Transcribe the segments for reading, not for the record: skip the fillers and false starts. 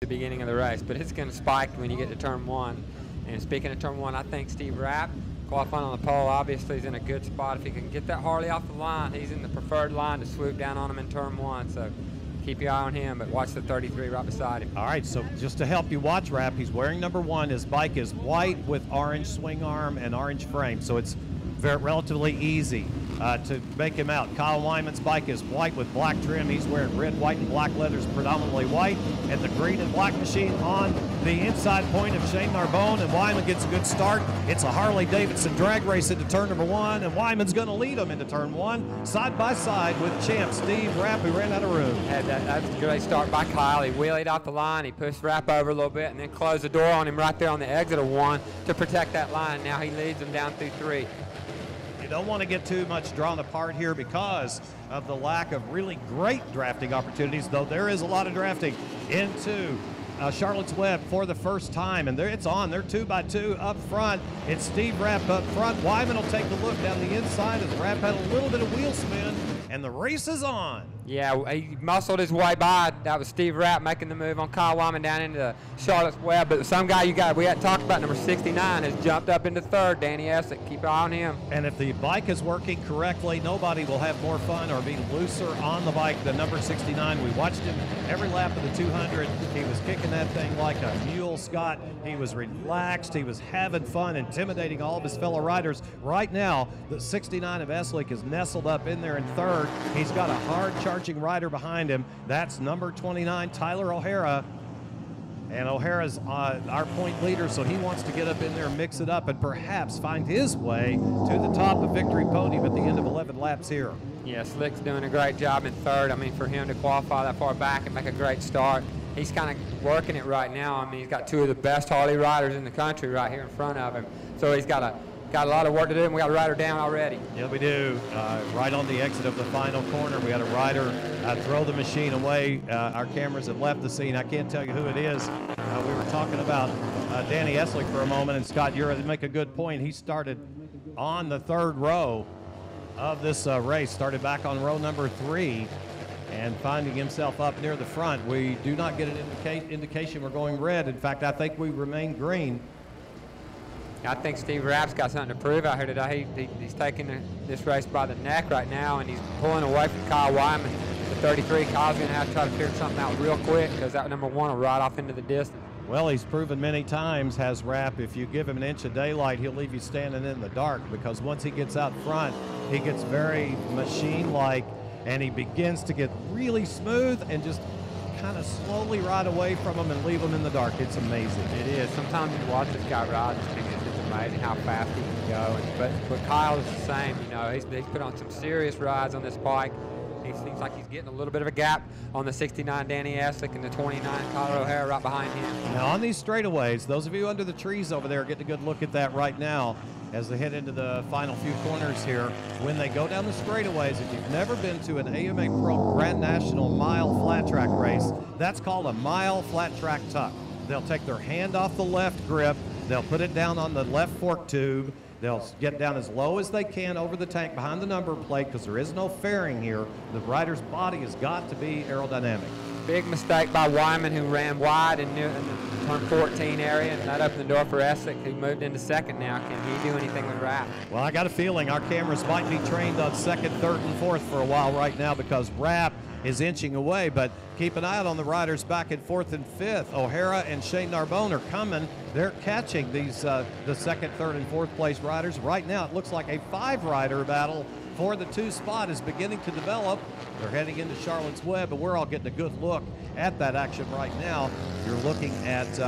the beginning of the race, but it's going to spike when you get to turn 1. And speaking of turn 1, I think Steve Rapp, qualifying on the pole, obviously is in a good spot. If he can get that Harley off the line, he's in the preferred line to swoop down on him in turn 1. So keep your eye on him, but watch the 33 right beside him. All right, so just to help you watch Rapp, he's wearing number 1. His bike is white with orange swing arm and orange frame, so it's relatively easy to make him out. Kyle Wyman's bike is white with black trim. He's wearing red, white, and black leathers, predominantly white, and the green and black machine on the inside point of Shane Narbonne, and Wyman gets a good start. It's a Harley-Davidson drag race into turn number 1, and Wyman's going to lead him into turn 1, side by side with champ Steve Rapp, who ran out of room. That's a great start by Kyle. He wheelied off the line, he pushed Rapp over a little bit, and then closed the door on him right there on the exit of 1 to protect that line. Now he leads him down through 3. You don't want to get too much drawn apart here because of the lack of really great drafting opportunities, though there is a lot of drafting into Charlotte's Web for the first time, and it's on. They're 2x2 up front. It's Steve Rapp up front. Wyman will take the look down the inside as Rapp had a little bit of wheel spin, and the race is on. Yeah, he muscled his way by. That was Steve Rapp making the move on Kyle Wyman down into Charlotte's Web. But some guy we hadn't talked about, number 69, has jumped up into 3rd, Danny Essick. Keep an eye on him. And if the bike is working correctly, nobody will have more fun or be looser on the bike than number 69. We watched him every lap of the 200. He was kicking that thing like a mule, Scott. He was relaxed. He was having fun, intimidating all of his fellow riders. Right now, the 69 of Essick is nestled up in there in 3rd. He's got a hard-charging rider behind him. That's number 29, Tyler O'Hara. And O'Hara's our point leader, so he wants to get up in there, mix it up, and perhaps find his way to the top of victory podium at the end of 11 laps here. Yeah, Slick's doing a great job in 3rd. I mean, for him to qualify that far back and make a great start, he's kind of working it right now. I mean, he's got 2 of the best Harley riders in the country right here in front of him. So he's got a lot of work to do, and we got a rider down already. Yeah, we do. Right on the exit of the final corner, we got a rider throw the machine away. Our cameras have left the scene. I can't tell you who it is. We were talking about Danny Essick for a moment, and Scott, you make a good point. He started on the 3rd row of this race, started back on row number 3, and finding himself up near the front. We do not get an indication we're going red. In fact, I think we remain green. I think Steve Rapp's got something to prove out here today. He's taking this race by the neck right now, and he's pulling away from Kyle Wyman. The 33, Kyle's going to have to try to figure something out real quick because that number 1 will ride off into the distance. Well, he's proven many times, has Rapp, if you give him an inch of daylight, he'll leave you standing in the dark, because once he gets out front, he gets very machine-like, and he begins to get really smooth and just kind of slowly ride away from him and leave him in the dark. It's amazing. It is. Sometimes you watch this guy ride, it's amazing how fast he can go. But Kyle is the same. You know, he's put on some serious rides on this bike. He seems like he's getting a little bit of a gap on the 69 Danny Essick and the 29 Kyle O'Hara right behind him. Now on these straightaways, those of you under the trees over there are getting a good look at that right now as they head into the final few corners here. When they go down the straightaways, if you've never been to an AMA Pro Grand National mile flat track race, that's called a mile flat track tuck. They'll take their hand off the left grip, they'll put it down on the left fork tube, they'll get down as low as they can over the tank behind the number plate, because there is no fairing here. The rider's body has got to be aerodynamic. Big mistake by Wyman, who ran wide in the turn 14 area, and that opened the door for Essick, who moved into 2nd now. Can he do anything with Rapp? Well, I got a feeling our cameras might be trained on 2nd, 3rd, and 4th for a while right now, because Rapp is inching away, but keep an eye out on the riders back in 4th and 5th. O'Hara and Shane Narbonne are coming. They're catching these the 2nd, 3rd, and 4th place riders. Right now, it looks like a 5-rider battle for the 2 spot is beginning to develop. They're heading into Charlotte's Web, and we're all getting a good look at that action right now. You're looking at,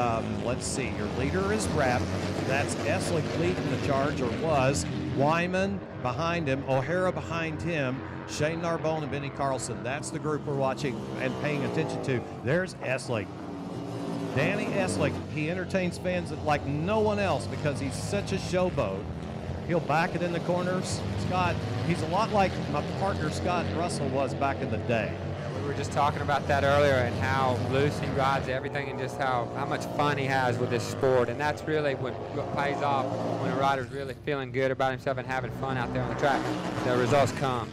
let's see, your leader is Rapp. That's Essick leading the charge, or was. Wyman behind him, O'Hara behind him, Shane Narbonne and Benny Carlson. That's the group we're watching and paying attention to. There's Essick. Danny Essick, he entertains fans like no one else because he's such a showboat. He'll back it in the corners. Scott, he's a lot like my partner Scott Russell was back in the day. We were just talking about that earlier, and how loose he rides everything, and just how much fun he has with this sport. And that's really what pays off when a rider's really feeling good about himself and having fun out there on the track. The results come.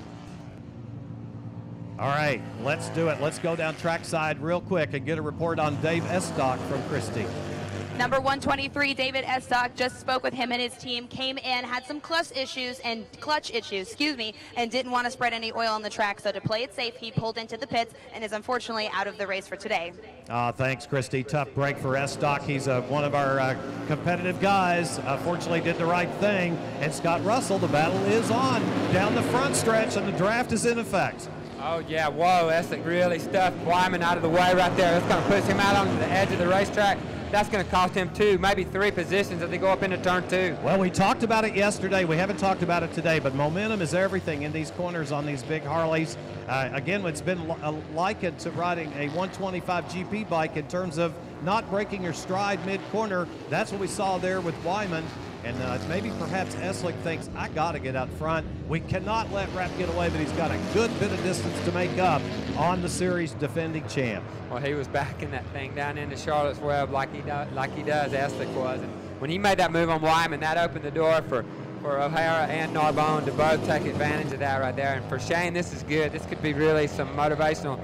All right, let's do it. Let's go down trackside real quick and get a report on Dave Estock from Christie. Number 123, David Estock, just spoke with him and his team, came in, had some clutch issues, and didn't want to spread any oil on the track. So to play it safe, he pulled into the pits and is unfortunately out of the race for today. Thanks, Christy. Tough break for Estock. He's one of our competitive guys. Fortunately, did the right thing. And Scott Russell, the battle is on down the front stretch, and the draft is in effect. Oh, yeah, whoa, Estock really stuffed Wyman out of the way right there. That's going to push him out onto the edge of the racetrack. That's going to cost him 2, maybe 3 positions as they go up into turn 2. Well, we talked about it yesterday. We haven't talked about it today, but momentum is everything in these corners on these big Harleys. Again, it's been likened to riding a 125 GP bike in terms of not breaking your stride mid-corner. That's what we saw there with Wyman. And maybe perhaps Eslick thinks, I got to get out front. We cannot let Rapp get away, but he's got a good bit of distance to make up on the series defending champ. Well, he was backing that thing down into Charlotte's Web like he does, Eslick was. And when he made that move on Wyman, that opened the door for O'Hara and Narbonne to both take advantage of that right there. And for Shane, this is good. This could be really some motivational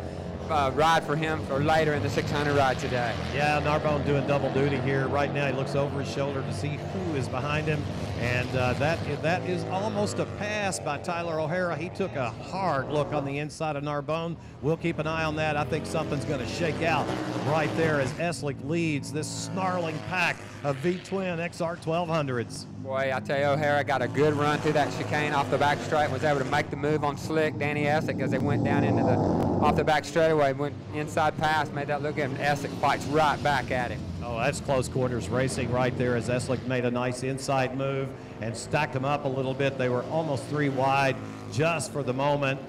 ride for him for later in the 600 ride today. Yeah, Narbonne doing double duty here. Right now he looks over his shoulder to see who is behind him, and that is almost a pass by Tyler O'Hara. He took a hard look on the inside of Narbonne. We'll keep an eye on that. I think something's going to shake out right there as Eslick leads this snarling pack of V-twin XR 1200s. Boy, I tell you, O'Hara got a good run through that chicane off the back straight and was able to make the move on slick Danny Eslick as they went down into the off the back straightaway, went inside pass, made that look good, and Eslick fights right back at him. Oh, that's close quarters racing right there as Eslick made a nice inside move and stacked them up a little bit. They were almost 3 wide just for the moment.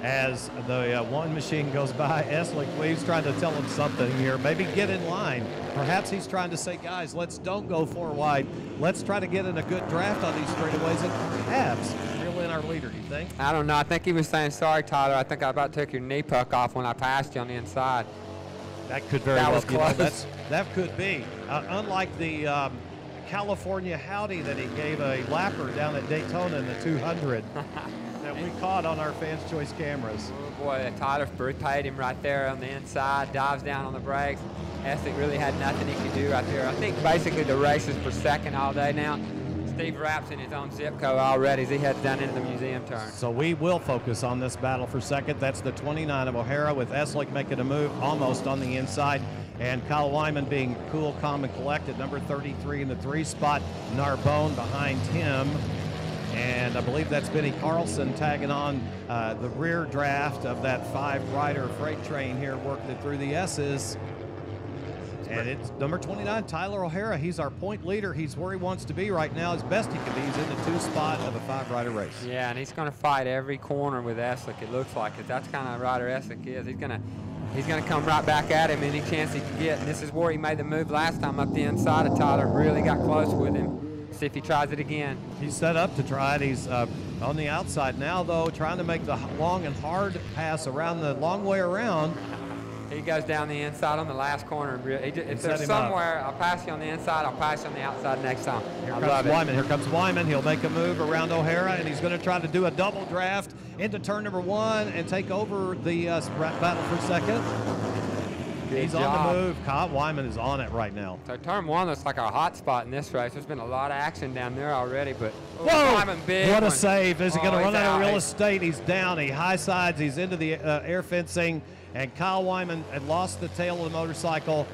As the one machine goes by, Eslick, he's trying to tell him something here. Maybe get in line. Perhaps he's trying to say, guys, let's don't go 4 wide. Let's try to get in a good draft on these straightaways and perhaps reel in our leader, do you think? I don't know. I think he was saying, sorry, Tyler. I think I about took your knee puck off when I passed you on the inside. That could very well be. Close. That could be. Unlike the California Howdy that he gave a lapper down at Daytona in the 200. That we caught on our Fans Choice cameras. Oh boy, Tyler paid him right there on the inside, dives down on the brakes. Eslick really had nothing he could do right there. I think basically the race is for second all day now. Steve Rapp's in his own zip code already as he heads down into the museum turn. So we will focus on this battle for second. That's the 29 of O'Hara with Eslick making a move almost on the inside. And Kyle Wyman being cool, calm, and collected. Number 33 in the 3 spot. Narbonne behind him. And I believe that's Benny Carlson tagging on the rear draft of that 5-rider freight train here, working it through the S's. And it's number 29, Tyler O'Hara. He's our point leader. He's where he wants to be right now, as best he can be. He's in the 2 spot of a 5-rider race. Yeah, and he's going to fight every corner with Eslick, it looks like. That's kind of rider Eslick is. He's going to come right back at him any chance he can get. And this is where he made the move last time up the inside of Tyler, really got close with him. See if he tries it again. He's set up to try it. He's on the outside now, though, trying to make the long and hard pass around the long way around. He goes down the inside on the last corner. If there's somewhere, I'll pass you on the inside, I'll pass you on the outside next time. Here comes Wyman. Here comes Wyman. He'll make a move around O'Hara, and he's going to try to do a double draft into turn number 1 and take over the battle for second. He's on the move. Kyle Wyman is on it right now. So turn 1 looks like a hot spot in this race. There's been a lot of action down there already, but whoa! Wyman big what a save. Is he going to run out of real estate? estate? He's down. He high sides. He's into the air fencing. And Kyle Wyman had lost the tail of the motorcycle,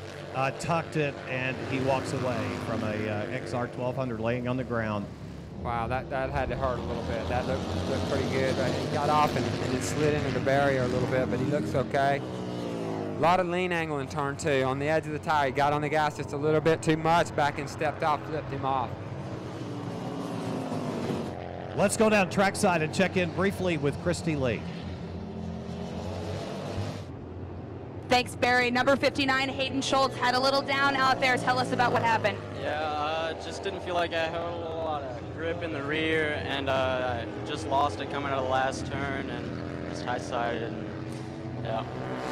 tucked it, and he walks away from a XR 1200 laying on the ground. Wow, that had to hurt a little bit. That looked pretty good. Right? He got off and it slid into the barrier a little bit, but he looks okay. A lot of lean angle in turn 2. On the edge of the tire, he got on the gas just a little bit too much, back and stepped off, flipped him off. Let's go down trackside and check in briefly with Christy Lee. Thanks, Barry. Number 59, Hayden Schultz, had a little down out there. Tell us about what happened. Yeah, just didn't feel like I had a lot of grip in the rear, and I just lost it coming out of the last turn, and just high-sided, and yeah.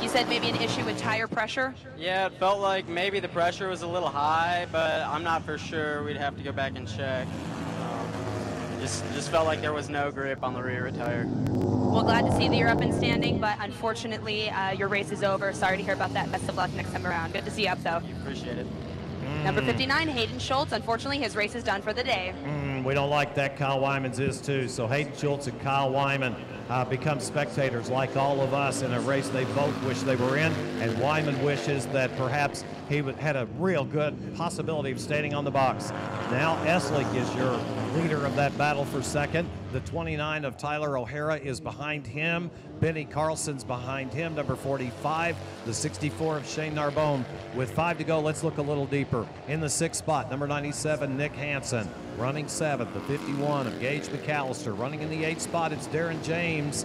You said maybe an issue with tire pressure? Yeah, it felt like maybe the pressure was a little high, but I'm not for sure. We'd have to go back and check. just felt like there was no grip on the rear tire. Well, glad to see that you're up and standing, but unfortunately, your race is over. Sorry to hear about that. Best of luck next time around. Good to see you up, though. Appreciate it. Number 59, Hayden Schultz. Unfortunately, his race is done for the day. We don't like that. Kyle Wyman's is too. So Hayden Schultz and Kyle Wyman become spectators like all of us in a race they both wish they were in. And Wyman wishes that perhaps he had a real good possibility of staying on the box. Now Eslick is your leader of that battle for second. The 29 of Tyler O'Hara is behind him. Benny Carlson's behind him, number 45. The 64 of Shane Narbonne. With 5 to go, let's look a little deeper. In the 6th spot, number 97, Nick Hansen. Running 7th, the 51 of Gage McAllister. Running in the 8th spot, it's Darren James,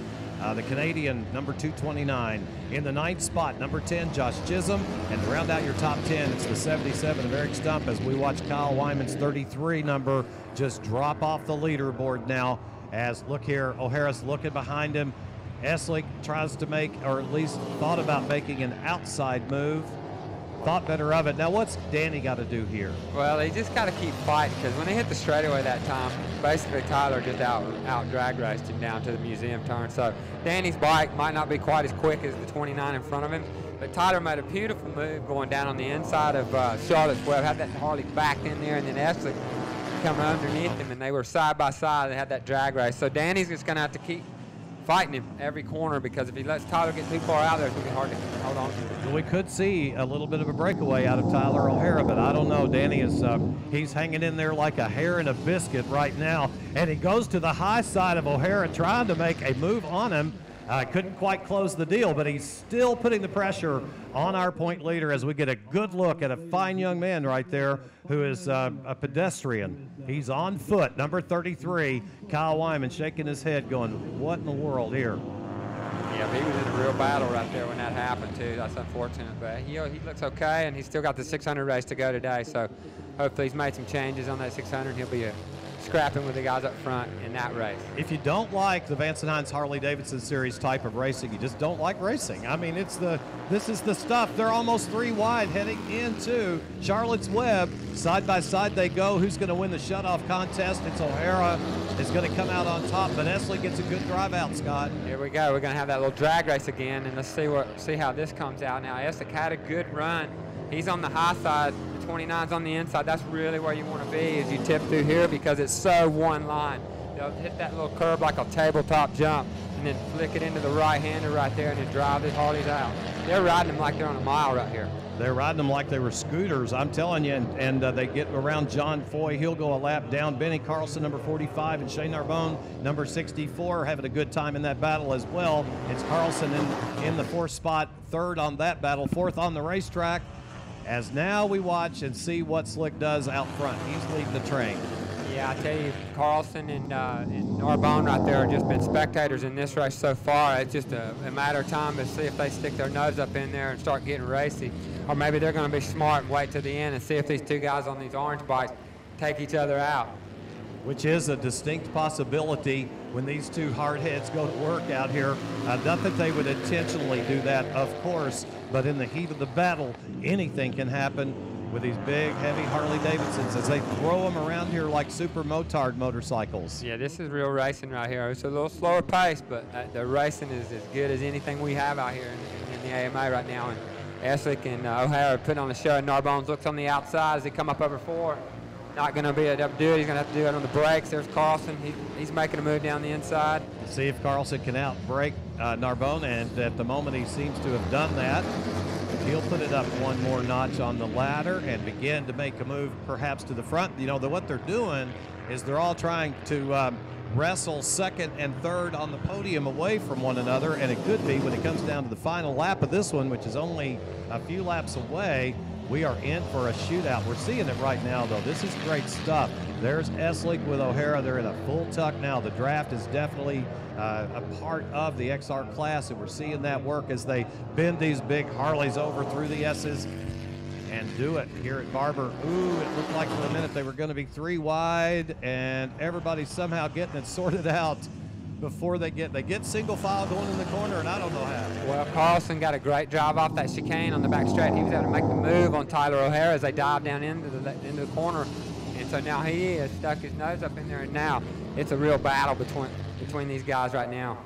the Canadian, number 229. In the 9th spot, number 10, Josh Chisholm. And to round out your top 10, it's the 77 of Eric Stump as we watch Kyle Wyman's 33 number just drop off the leaderboard now. As, look here, O'Hara's looking behind him. Eslick tries to make, or at least thought about making, an outside move. Thought better of it. Now, what's Danny got to do here? Well, he just got to keep fighting, because when they hit the straightaway that time, basically Tyler just out drag raced him down to the museum turn. So Danny's bike might not be quite as quick as the 29 in front of him, but Tyler made a beautiful move going down on the inside of Charlotte's Web, had that Harley backed in there, and then Eslick coming underneath him, and they were side by side. They had that drag race. So Danny's just going to have to keep fighting him every corner, because if he lets Tyler get too far out there, it's going to be hard to hold on to. We could see a little bit of a breakaway out of Tyler O'Hara, but I don't know. Danny is he's hanging in there like a hair in a biscuit right now, and he goes to the high side of O'Hara trying to make a move on him. Couldn't quite close the deal, but he's still putting the pressure on our point leader as we get a good look at a fine young man right there who is a pedestrian. He's on foot, number 33, Kyle Wyman, shaking his head going, what in the world here? Yeah, he was in a real battle right there when that happened, too. That's unfortunate, but he looks okay, and he's still got the 600 race to go today, so hopefully he's made some changes on that 600. He'll be scrapping with the guys up front in that race. If you don't like the Vance Hines Harley-Davidson series type of racing, you just don't like racing. I mean, this is the stuff. They're almost 3 wide heading into Charlotte's Web. Side by side they go. Who's going to win the shutoff contest? It's O'Hara is going to come out on top, but Eslick gets a good drive out, Scott. Here we go. We're going to have that little drag race again, and let's see how this comes out. Now, Eslick had a good run. He's on the high side. 29's on the inside. That's really where you want to be as you tip through here, because it's so one line. They'll hit that little curve like a tabletop jump and then flick it into the right-hander right there and then drive the Harleys out. They're riding them like they're on a mile right here. They're riding them like they were scooters, I'm telling you, and they get around John Foy. He'll go a lap down. Benny Carlson, number 45, and Shane Narbonne, number 64, having a good time in that battle as well. It's Carlson in the 4th spot, 3rd on that battle, 4th on the racetrack. As now we watch and see what Slick does out front. He's leading the train. Yeah, I tell you, Carlson and Narbonne right there have just been spectators in this race so far. It's just a matter of time to see if they stick their nose up in there and start getting racy. Or maybe they're going to be smart and wait to the end and see if these 2 guys on these orange bikes take each other out. Which is a distinct possibility when these 2 hardheads go to work out here. Not that they would intentionally do that, of course, but in the heat of the battle, anything can happen with these big, heavy Harley-Davidsons as they throw them around here like super motard motorcycles. Yeah, this is real racing right here. It's a little slower pace, but the racing is as good as anything we have out here in the AMA right now. And Eslick and O'Hara put on the show. Narbonne looks on the outside as they come up over 4. Not going to be able to do it. He's going to have to do it on the brakes. There's Carlson. He's making a move down the inside. See if Carlson can outbrake Narbonne, and at the moment he seems to have done that. He'll put it up 1 more notch on the ladder and begin to make a move perhaps to the front. You know, what they're doing is they're all trying to wrestle 2nd and 3rd on the podium away from one another, and it could be when it comes down to the final lap of this one, which is only a few laps away, we are in for a shootout. We're seeing it right now, though. This is great stuff. There's Eslick with O'Hara. They're in a full tuck now. The draft is definitely a part of the XR class, and we're seeing that work as they bend these big Harleys over through the S's and do it here at Barber. Ooh, it looked like for a minute they were going to be 3 wide, and everybody's somehow getting it sorted out before they get single file going in the corner, and I don't know how. Well, Carlson got a great drive off that chicane on the back straight. He was able to make the move on Tyler O'Hara as they dive down into the corner, and And so now he has stuck his nose up in there, and now it's a real battle between these guys right now.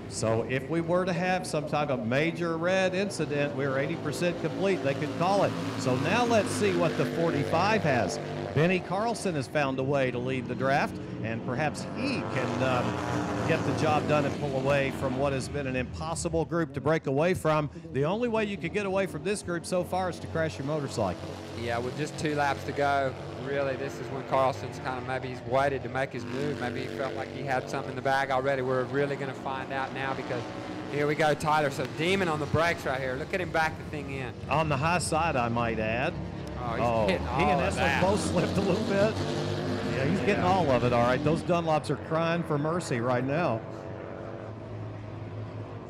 So if we were to have some type of major red incident, we're 80% complete, they could call it. So now let's see what the 45 has. Benny Carlson has found a way to lead the draft, and perhaps he can get the job done and pull away from what has been an impossible group to break away from. The only way you could get away from this group so far is to crash your motorcycle. Yeah, with just 2 laps to go, really, this is when Carlson's kind of maybe he's waited to make his move. Maybe he felt like he had something in the bag already. We're really going to find out now, because here we go, Tyler. So Demon on the brakes right here. Look at him back the thing in. On the high side, I might add. Oh, he's hitting all he and of Eslick that. both slipped a little bit. Yeah, he's getting all of it, all right. Those Dunlops are crying for mercy right now.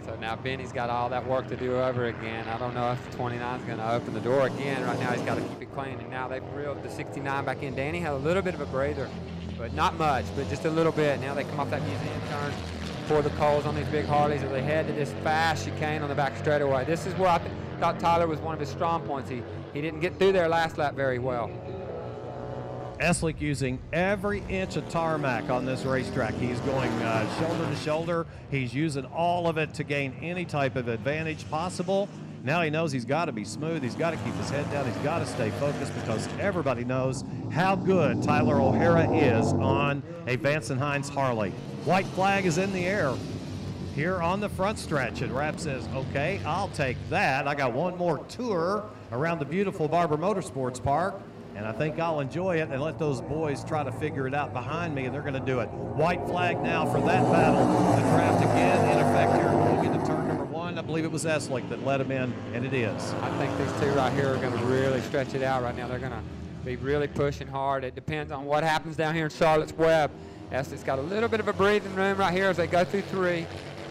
So now Benny's got all that work to do over again. I don't know if the 29 is going to open the door again. Right now he's got to keep it clean, and now they've reeled the 69 back in. Danny had a little bit of a breather, but not much, but just a little bit. Now they come off that museum turn for the coals on these big Harleys as they head to this fast chicane on the back straightaway. This is where I thought Tyler was one of his strong points. He didn't get through there last lap very well. Eslick using every inch of tarmac on this racetrack. He's going shoulder to shoulder. He's using all of it to gain any type of advantage possible. Now he knows he's got to be smooth. He's got to keep his head down. He's got to stay focused, because everybody knows how good Tyler O'Hara is on a Vance Hines Harley. White flag is in the air here on the front stretch, and Rapp says, okay, I'll take that. I got one more tour around the beautiful Barber Motorsports Park, and I think I'll enjoy it and let those boys try to figure it out behind me, and they're going to do it. White flag now for that battle. The draft again in effect here. We'll get to turn number 1. I believe it was Eslick that let him in, and it is. I think these two right here are going to really stretch it out right now. They're going to be really pushing hard. It depends on what happens down here in Charlotte's Web. Eslick's got a little bit of a breathing room right here as they go through 3.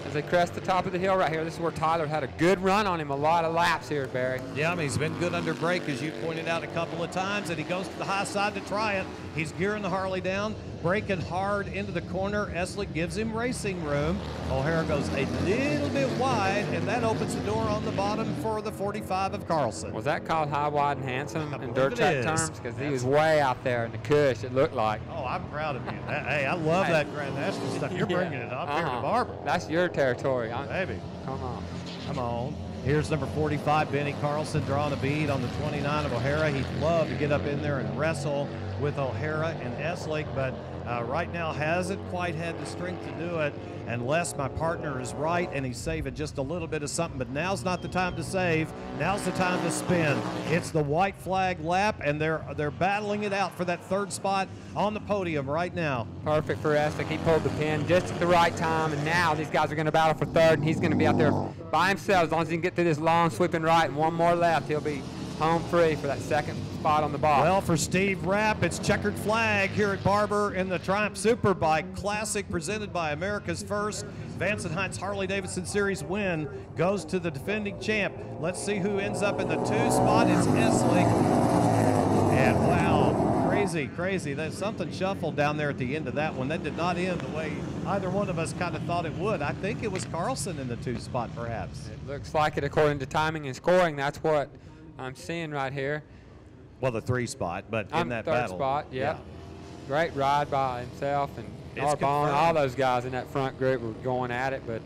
As they crest the top of the hill right here. This is where Tyler had a good run on him, a lot of laps here, Barry. Yeah, I mean, he's been good under brake, as you pointed out a couple of times, and he goes to the high side to try it. He's gearing the Harley down, braking hard into the corner. Eslick gives him racing room. O'Hara goes a little bit wide, and that opens the door on the bottom for the 45 of Carlson. Was that called high, wide, and handsome in dirt it track is. terms? Because he was way out there in the cush, it looked like. Oh, I'm proud of you. Hey, I love that Grand National stuff. You're bringing it up here to Barber. That's your territory. Baby. Come on. Come on. Here's number 45, Benny Carlson, drawing a bead on the 29 of O'Hara. He'd love to get up in there and wrestle with O'Hara and Eslick, but right now hasn't quite had the strength to do it, unless my partner is right and he's saving just a little bit of something. But now's not the time to save. Now's the time to spin. It's the white flag lap, and they're battling it out for that 3rd spot on the podium right now. Perfect for Eslick. He pulled the pin just at the right time, and now these guys are going to battle for 3rd, and he's going to be out there by himself. As long as he can get through this long sweeping right and one more left, he'll be home free for that 2nd spot on the box. Well, for Steve Rapp, it's checkered flag here at Barber in the Triumph SuperBike Classic, presented by America's First. Vance Hines Harley-Davidson Series win goes to the defending champ. Let's see who ends up in the 2 spot. It's Eslick. And wow, crazy. There's something shuffled down there at the end of that one. That did not end the way either one of us kind of thought it would. I think it was Carlson in the 2 spot, perhaps. It looks like it according to timing and scoring. That's what I'm seeing right here. Well, the 3 spot, but in that 3rd battle. spot, yeah. Great ride by himself and It's Arbonne. confirmed. All those guys in that front group were going at it, but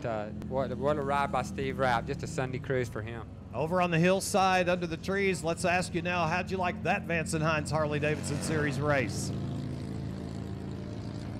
what a ride by Steve Rapp. Just a Sunday cruise for him. Over on the hillside under the trees, let's ask you now, how'd you like that Vance Hines Harley-Davidson Series race?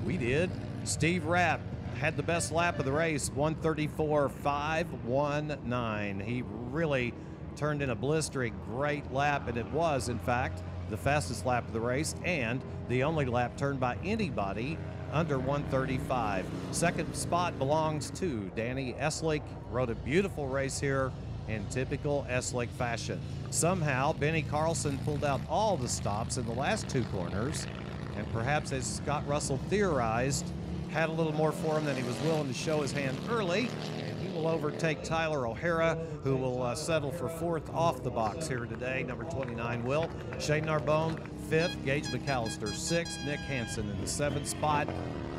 We did. Steve Rapp had the best lap of the race, 134.519. He really turned in a blistering great lap, and it was, in fact, the fastest lap of the race and the only lap turned by anybody under 135. 2nd spot belongs to Danny Eslick. Rode a beautiful race here in typical Eslick fashion. Somehow, Benny Carlson pulled out all the stops in the last 2 corners, and perhaps, as Scott Russell theorized, had a little more for him than he was willing to show his hand early. Will overtake Tyler O'Hara, who will settle for 4th off the box here today. Number 29 will. Shane Narbonne 5th, Gage McAllister 6th, Nick Hansen in the 7th spot.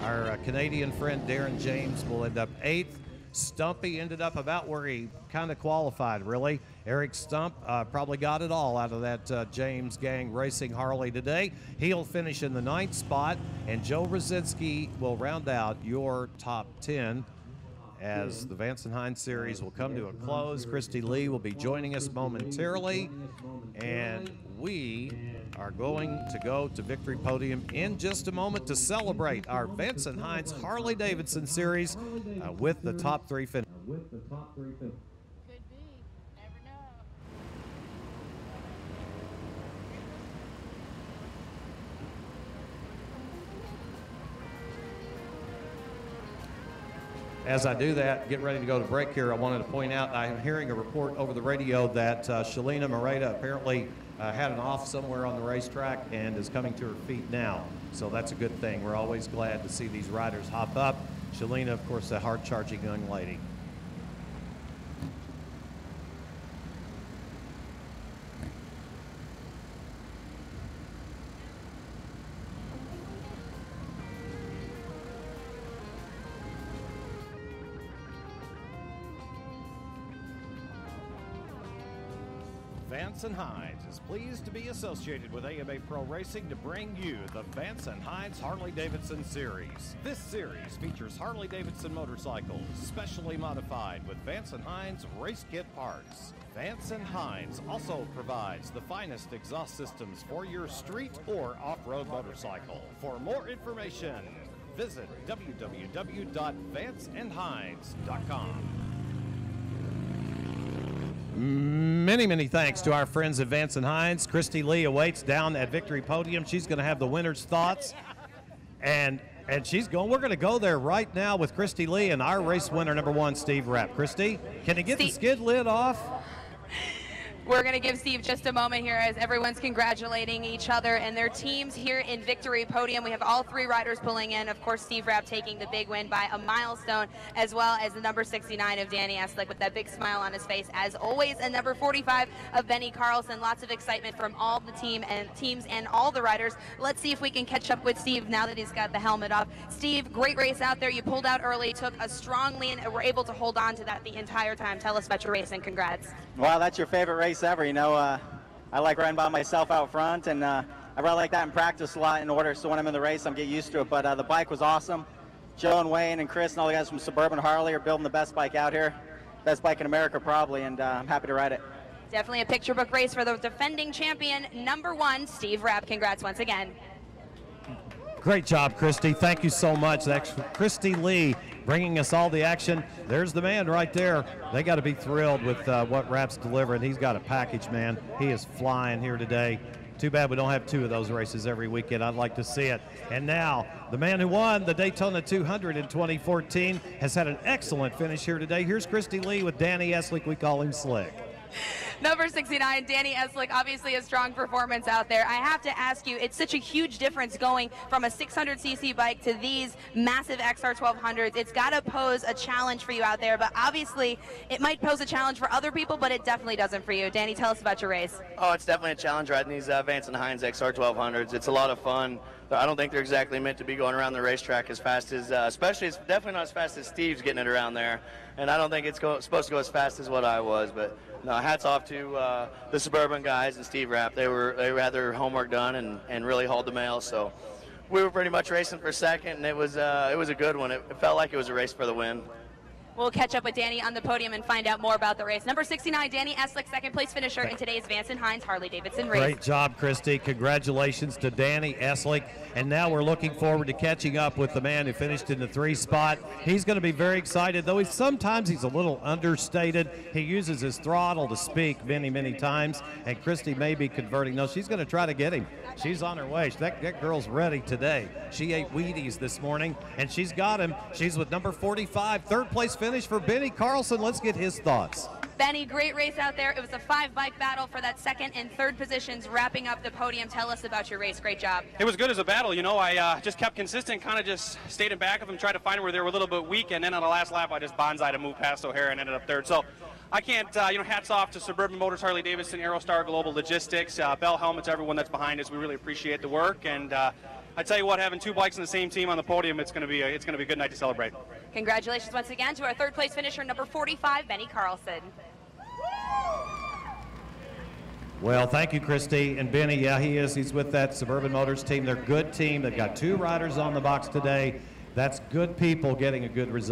Our Canadian friend Darren James will end up 8th. Stumpy ended up about where he kind of qualified, really. Eric Stump probably got it all out of that James Gang Racing Harley today. He'll finish in the 9th spot, and Joe Rosinski will round out your top 10 as the Vance Hines series will come to a close. Christy Lee will be joining us momentarily, and we are going to go to Victory Podium in just a moment to celebrate our Vance Hines Harley-Davidson series with the top 3 finish. As I do that, get ready to go to break here, I wanted to point out I'm hearing a report over the radio that Shalina Moreta apparently had an off somewhere on the racetrack and is coming to her feet now. So that's a good thing. We're always glad to see these riders hop up. Shalina, of course, a hard-charging young lady. Vance Hines is pleased to be associated with AMA Pro Racing to bring you the Vance Hines Harley-Davidson Series. This series features Harley-Davidson motorcycles, specially modified with Vance Hines race kit parts. Vance Hines also provides the finest exhaust systems for your street or off-road motorcycle. For more information, visit www.vanceandhines.com. Many thanks to our friends at Vance Hines. Christy Lee awaits down at Victory Podium. She's going to have the winner's thoughts, and she's going. We're going to go there right now with Christy Lee and our race winner number 1, Steve Rapp. Christy, can you get the skid lid off? We're going to give Steve just a moment here as everyone's congratulating each other and their teams here in Victory Podium. We have all 3 riders pulling in. Of course, Steve Rapp taking the big win by a milestone, as well as the number 69 of Danny Eslick with that big smile on his face, as always, and number 45 of Benny Carlson. Lots of excitement from all the teams and all the riders. Let's see if we can catch up with Steve now that he's got the helmet off. Steve, great race out there. You pulled out early, took a strong lead, and were able to hold on to that the entire time. Tell us about your race, and congrats. Well, that's your favorite race ever. You know, I like riding by myself out front, and I really like that in practice a lot in order, so when I'm in the race, I'm getting used to it. But the bike was awesome. Joe and Wayne and Chris and all the guys from Suburban Harley are building the best bike out here. Best bike in America, probably, and I'm happy to ride it. Definitely a picture book race for the defending champion, number 1, Steve Rapp. Congrats once again. Great job, Christy. Thank you so much. That's Christy Lee bringing us all the action. There's the man right there. They got to be thrilled with what Rapp's delivering. He's got a package, man. He is flying here today. Too bad we don't have 2 of those races every weekend. I'd like to see it. And now, the man who won the Daytona 200 in 2014 has had an excellent finish here today. Here's Christy Lee with Danny Eslick. We call him Slick. Number 69, Danny Eslick, obviously a strong performance out there. I have to ask you, it's such a huge difference going from a 600cc bike to these massive XR1200s. It's got to pose a challenge for you out there, but obviously it might pose a challenge for other people, but it definitely doesn't for you. Danny, tell us about your race. Oh, it's definitely a challenge riding these Vance Hines XR1200s. It's a lot of fun. I don't think they're exactly meant to be going around the racetrack as fast as, especially it's definitely not as fast as Steve's getting it around there. And I don't think it's supposed to go as fast as what I was, but no, hats off to the Suburban guys and Steve Rapp. They had their homework done and really hauled the mail. So we were pretty much racing for second, and it was a good one. It felt like it was a race for the win. We'll catch up with Danny on the podium and find out more about the race. Number 69, Danny Eslick, second place finisher in today's Vance Hines Harley-Davidson race. Great job, Christy. Congratulations to Danny Eslick. And now we're looking forward to catching up with the man who finished in the 3 spot. He's going to be very excited, though sometimes he's a little understated. He uses his throttle to speak many times, and Christy may be converting. No, she's going to try to get him. She's on her way. That girl's ready today. She ate Wheaties this morning, and she's got him. She's with number 45, third place finish for Benny Carlson. Let's get his thoughts. Benny, great race out there. It was a 5-bike battle for that second and third positions, wrapping up the podium. Tell us about your race. Great job. It was good as a battle. You know, I just kept consistent, kind of just stayed in back of them, tried to find where they were a little bit weak, and then on the last lap, I just bonsai'd to move past O'Hara and ended up third. So I can't, you know, hats off to Suburban Motors Harley-Davidson, Aerostar Global Logistics, Bell Helmets, everyone that's behind us. We really appreciate the work, and I tell you what, having 2 bikes in the same team on the podium, it's going to be a good night to celebrate. Congratulations once again to our 3rd place finisher, number 45, Benny Carlson. Well, thank you, Christy. And Benny, yeah, he is. He's with that Suburban Motors team. They're a good team. They've got 2 riders on the box today. That's good people getting a good result.